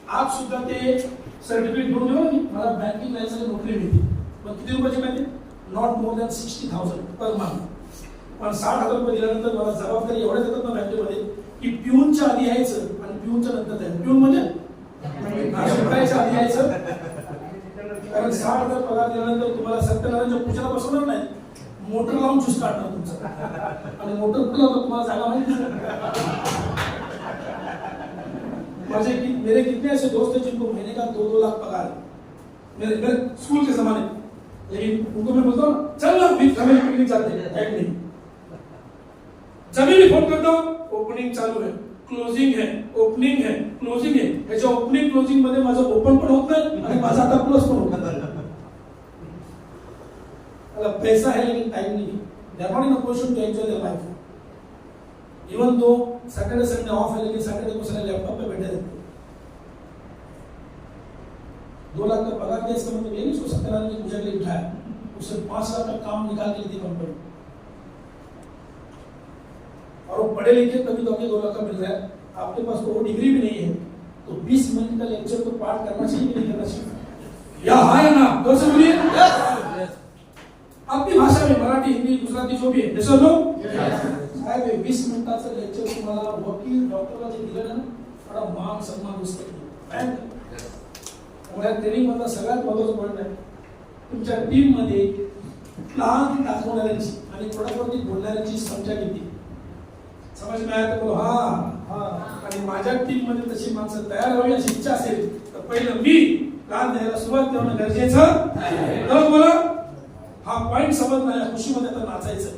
आज सुद्धा ते सर्टिफिकेट घेऊन येऊ की मला बँकिंग लायसन्स नोकरी मिळते. पण किती रुपयाची माहिती? Not more than 60,000 per month. पण 60,000 रुपये दिल्यानंतर मला जबाबदारी एवढ्या देतात ना बँकेमध्ये की पिऊनच्या आधी यायचं आणि पिऊनच्या नंतर जायचं. पिऊन म्हणजे शिकायच्या आधी यायचं. कारण 60,000 पगार दिल्यानंतर तुम्हाला सत्यनारायणच्या पूजेला बसवणार नाही, मोटर लावून चूस काढणार तुमचं. आणि मोटर कुठे लावतात तुम्हाला जागा माहिती? मेरे कितने ऐसे दोस्त हैं जिनको महीने का 2-2 लाख पगार है, मेरे स्कूल के जमाने. लेकिन उनको मैं बोलता हूँ चल ना फैमिली पिकनिक चलते हैं, टाइम नहीं. जब भी फोन करता हूँ ओपनिंग चालू है, क्लोजिंग है, ओपनिंग है, क्लोजिंग है. याच्या ओपनिंग क्लोजिंग मध्ये माझं ओपन पण होत नाही आणि माझा आता क्लोज पण होत नाही. मला पैसा है लेकिन टाइम नहीं. They are not in a position to enjoy their life. Even though Saturday Sunday off है लेकिन सैटरडे को सारे लैपटॉप पे बैठे रहते हैं. 2 लाख का पगार दिया इसका मतलब ये नहीं उसको सत्यनारायण की पूजा के लिए उठाया, उससे 5 लाख का काम निकाल के दी कंपनी. और वो पढ़े लिखे तभी तो आपके 2 लाख का मिल रहा है. आपके पास तो वो डिग्री भी नहीं है तो 20 मिनट का लेक्चर तो पाठ करना चाहिए कि नहीं करना चाहिए? या हाँ या ना? कर से बोलिए. अपनी भाषा में मराठी हिंदी गुजराती जो भी है जैसे लो साहेब 20 मिनिटाचं लेक्चर तुम्हाला वकील डॉक्टरला जे दिलं ना थोडा मान सन्मान दिसतो. त्यामुळे ट्रेनिंग मधला सगळ्यात महत्त्वाचं पॉईंट आहे तुमच्या टीम मध्ये प्लान दाखवणाऱ्यांची आणि प्रोडक्टवरती बोलणाऱ्यांची संख्या किती. समज में आया तो हाँ हाँ. आणि माझ्या टीम मध्ये तशी माणसं तयार व्हावी अशी इच्छा असेल तर पहिलं मी प्लान द्यायला सुरुवात करणं गरजेचं. तर मला हा पॉईंट समजला, या खुशीमध्ये आता नाचायचं.